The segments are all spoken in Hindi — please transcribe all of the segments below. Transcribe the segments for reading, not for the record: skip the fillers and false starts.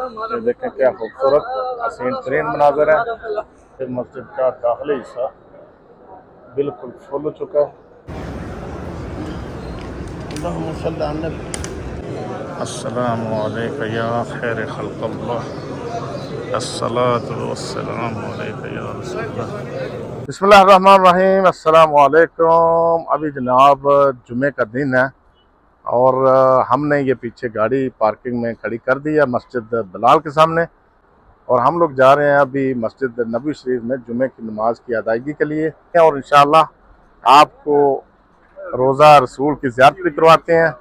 ये देखें क्या खूबसूरत हसीन तरीन मनाजर है। फिर मस्जिद का दाखिली हिस्सा बिल्कुल फुल हो चुका है। अस्सलामु अलैका या खैर खल्क़ल्लाह, अस्सलातु वस्सलामु अलैका या रसूलल्लाह। बिस्मिल्लाहिर्रहमानिर्रहीम, अस्सलामु अलैकुम। अभी जनाब जुमे का दिन है और हमने ये पीछे गाड़ी पार्किंग में खड़ी कर दी है मस्जिद बिलाल के सामने, और हम लोग जा रहे हैं अभी मस्जिद नबी शरीफ में जुमे की नमाज की अदायगी के लिए। और इंशाअल्लाह आपको रोज़ा रसूल की ज़ियारत भी करवाते हैं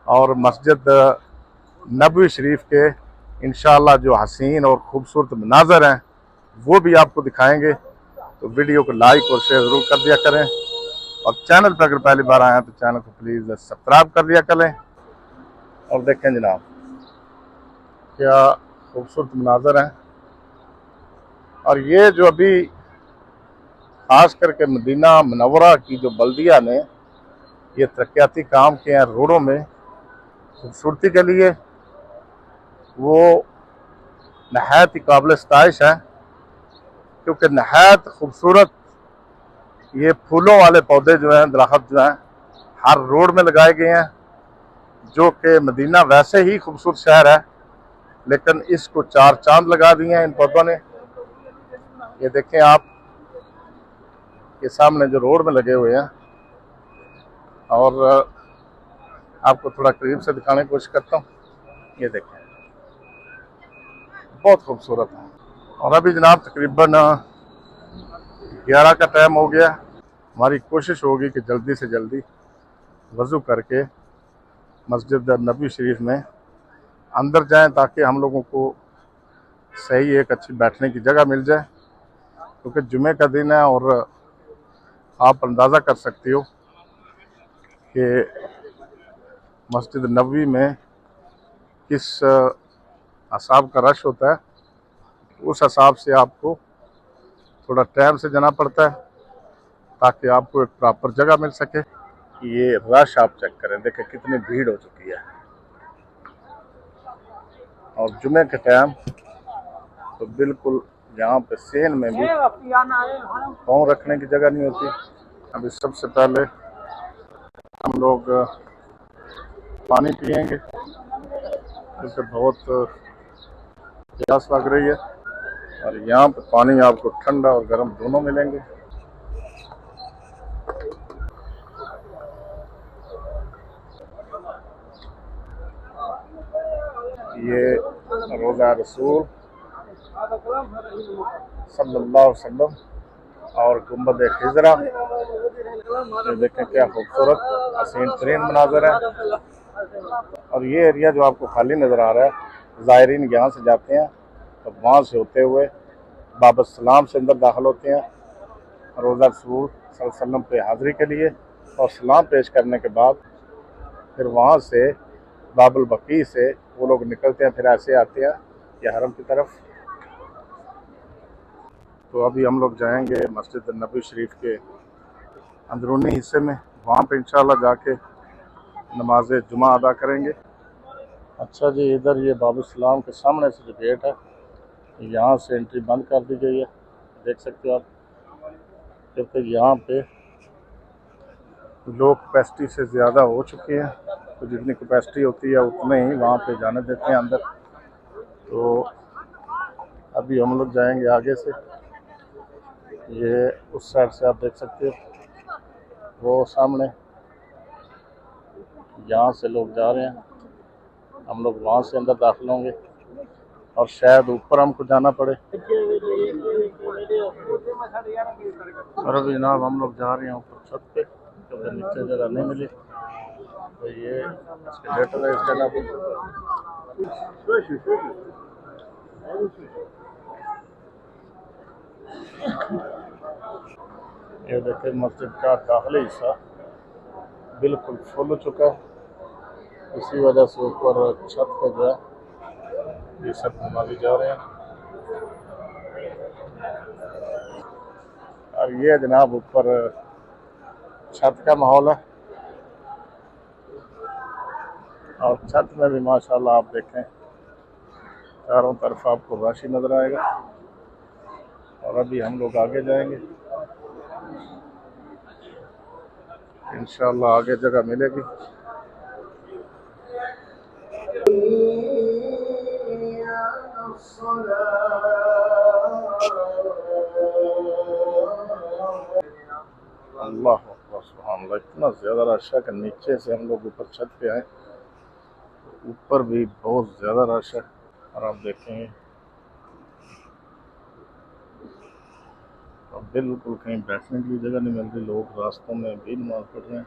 और मस्जिद नबी शरीफ के इंशाअल्लाह जो हसीन और ख़ूबसूरत मनाज़र हैं वो भी आपको दिखाएंगे। तो वीडियो को लाइक और शेयर ज़रूर कर दिया करें, और चैनल पर अगर पहली बार आए हैं तो चैनल को प्लीज़ सब्सक्राइब कर दिया करें। और देखें जनाब क्या खूबसूरत मनाज़र हैं। और ये जो अभी खास करके मदीना मुनव्वरा की जो बल्दिया ने ये तरक्याती काम किए हैं रोडों में खूबसूरती के लिए, वो नहायत ही काबिल सताइश है, क्योंकि नहायत खूबसूरत ये फूलों वाले पौधे जो हैं, दरख्त जो हैं, हर रोड में लगाए गए हैं। जो कि मदीना वैसे ही खूबसूरत शहर है, लेकिन इसको चार चांद लगा दिए हैं इन पौधों ने। ये देखें आप, ये सामने जो रोड में लगे हुए हैं, और आपको थोड़ा करीब से दिखाने की कोशिश करता हूँ। ये देखें बहुत खूबसूरत है। और अभी जनाब तकरीबन 11 का टाइम हो गया। हमारी कोशिश होगी कि जल्दी से जल्दी वज़ू करके मस्जिद नबी शरीफ में अंदर जाएं, ताकि हम लोगों को सही एक अच्छी बैठने की जगह मिल जाए, क्योंकि जुमे का दिन है और आप अंदाज़ा कर सकते हो कि मस्जिद नबी में किस हिसाब का रश होता है। उस हिसाब से आपको थोड़ा टाइम से जाना पड़ता है ताकि आपको एक प्रॉपर जगह मिल सके। ये रश आप चेक करें, देखें कितनी भीड़ हो चुकी है। और जुमे के टाइम तो बिल्कुल यहाँ पे सेन में भी पाँव रखने की जगह नहीं होती। अभी सबसे पहले हम लोग पानी पिएंगे, क्योंकि बहुत प्यास लग रही है, और यहाँ पे पानी आपको ठंडा और गर्म दोनों मिलेंगे। ये रोज़ा रसूल सल्लल्लाहु अलैहि वसल्लम और गुंबद खिजरा, ये देखें क्या खूबसूरत हसीन तरीन मनाजर है। और ये एरिया जो आपको खाली नज़र आ रहा है, ज़ायरीन यहाँ से जाते हैं तो वहाँ से होते हुए बाब सलाम से अंदर दाखिल होते हैं रोज़ा रसूल सल्लल्लाहु अलैहि वसल्लम पे हाज़िरी के लिए, और सलाम पेश करने के बाद फिर वहाँ से बाबुल बकी से वो लोग निकलते हैं, फिर ऐसे आते हैं या हरम की तरफ। तो अभी हम लोग जाएंगे मस्जिद नबी शरीफ के अंदरूनी हिस्से में, वहाँ पे इंशाल्लाह जाके नमाज जुमा अदा करेंगे। अच्छा जी, इधर ये बाबू सलाम के सामने से जो गेट है, यहाँ से एंट्री बंद कर दी गई है, देख सकते हो आप, क्योंकि यहाँ पे लोग कैपेसिटी से ज़्यादा हो चुके हैं। तो जितनी कैपेसिटी होती है उतने ही वहाँ पे जाने देते हैं अंदर। तो अभी हम लोग जाएंगे आगे से, ये उस साइड से आप देख सकते हो, वो सामने यहाँ से लोग जा रहे हैं, हम लोग वहाँ से अंदर दाखिल होंगे, और शायद ऊपर हमको जाना पड़े। और अभी जनाब हम लोग जा रहे हैं ऊपर छत पे, क्योंकि नीचे जगह नहीं मिली। तो ये एस्केलेटर है इस जगह पे। ये देखिए मस्जिद का दाखिली हिस्सा बिल्कुल फुल हो चुका है, इसी वजह से ऊपर छत पे जो है ये सब नमाज़ी जा रहे हैं। और ये जनाब ऊपर छत का माहौल है, और छत में भी माशाल्लाह आप देखें चारों तरफ आपको रश ही नज़र आएगा। और अभी हम लोग आगे जाएंगे, इंशाअल्लाह आगे जगह मिलेगी। अल्लाह अकबर, सुभान अल्लाह, इतना ज़्यादा रश है कि नीचे से हम लोग ऊपर छत पे आए, ऊपर भी बहुत ज़्यादा रश है। और आप देखेंगे तो बिल्कुल कहीं बैठने की जगह नहीं मिल रही, लोग रास्तों में भी नमाज पढ़ रहे हैं।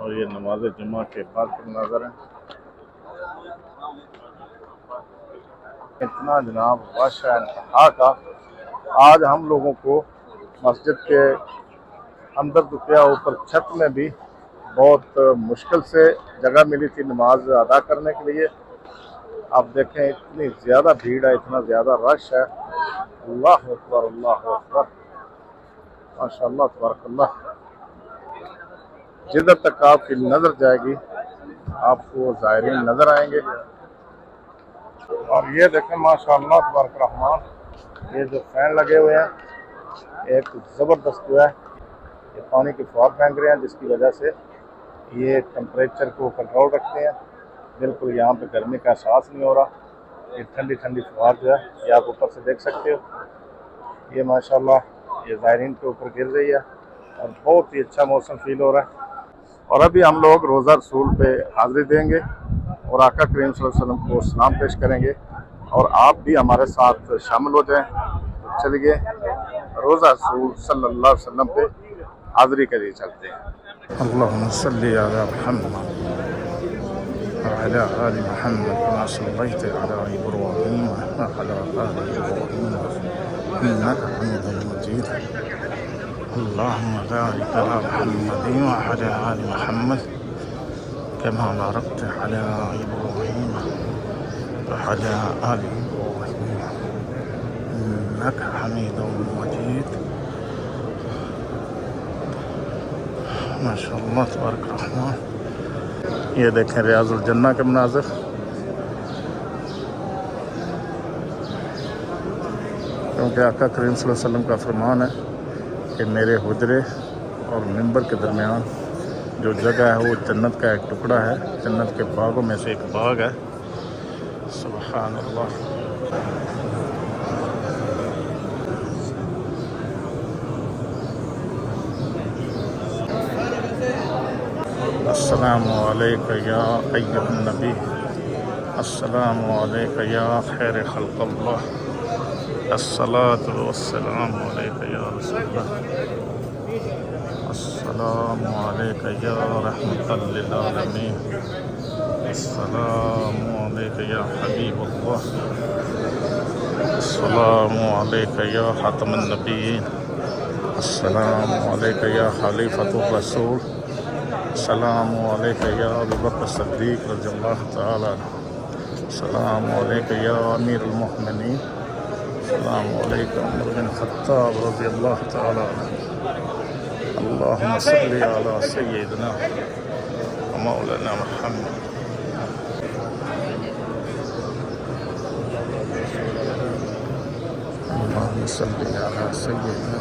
और ये नमाज जुमा के बाद का नज़र है, इतना जनाब रश है इंतहा का। आज हम लोगों को मस्जिद के अंदर तो क्या ऊपर छत में भी बहुत मुश्किल से जगह मिली थी नमाज अदा करने के लिए। आप देखें इतनी ज़्यादा भीड़ है, इतना ज़्यादा रश है। अल्लाह अकबर, अल्लाह अकबर, माशाअल्लाह तबारकल्लाह। जिधर तक आपकी नज़र जाएगी आपको ज़ायरीन नज़र आएंगे। और ये देखें माशाअल्लाह तबारक रहमान, ये जो फैन लगे हुए हैं एक ज़बरदस्त जो है ये पानी की फुहार फेंक रहे हैं, जिसकी वजह से ये टेम्परेचर को कंट्रोल रखते हैं। बिल्कुल यहाँ पे गर्मी का एहसास नहीं हो रहा। ये ठंडी ठंडी फुहार जो है ये आप ऊपर से देख सकते हो, ये माशाल्लाह ये ज़ायरीन के ऊपर गिर रही है और बहुत ही अच्छा मौसम फील हो रहा है। और अभी हम लोग रोज़ा रसूल पे हाज़िरी देंगे और आका करीम सल्लल्लाहु अलैहि वसल्लम को सलाम पेश करेंगे और आप भी हमारे साथ शामिल हो जाएं। तो चलिए रोज़ा रसूल सल्लल्लाहु अलैहि वसल्लम पे हाज़िरी के लिए चलते हैं। अल्लाहुम्मा सल्ली अला मुहम्मद व अला आलि मुहम्मद कमा सल्लैता अला इब्राहीम व अला आलि इब्राहीम इन्नका हमीदुम मजीद। अल्लाहुम्मा बारिक अला मुहम्मद व अला आलि मुहम्मद कमा बारकता अला इब्राहीम व अला आलि इब्राहीम इन्नका हमीदुम मजीद। माशाअल्लाह तबारक रहमान। ये देखें रियाजुल जन्ना के मनाज़िर। क्योंकि आका करीम सल्लल्लाहु अलैहि वसल्लम का फरमान है कि मेरे हुजरे और मिंबर के दरमियान जो जगह है वो जन्नत का एक टुकड़ा है, जन्नत के बागों में से एक बाग है। सुभान अल्लाह। अस्सलामु अलैका या अय्युहन नबी, अस्सलामु अलैका या खैर खल्क़ल्लाह, अस्सलातु वस्सलामु अलैका या रसूलल्लाह, अस्सलामु अलैका या रहमतल लिल आलमीन, अस्सलामु अलैका या हबीबल्लाह, अस्सलामु अलैका या खातमुन नबिय्यीन, अस्सलामु अलैका या खलीफतुर रसूल, अस्सलामु अलैका या अबू बकर सिद्दीक़ रज़ियल्लाहु तआला अन्हु, अस्सलामु अलैका या अमीरुल मोमिनीन, अस्सलामु अलैका उमर बिन ख़त्ताब रज़ियल्लाहु तआला अन्हु। अल्लाहुम्मा सल्लि अला सय्यिदिना व मौलाना मुहम्मद। अल्लाहुम्मा सल्लि अला सय्यिदिना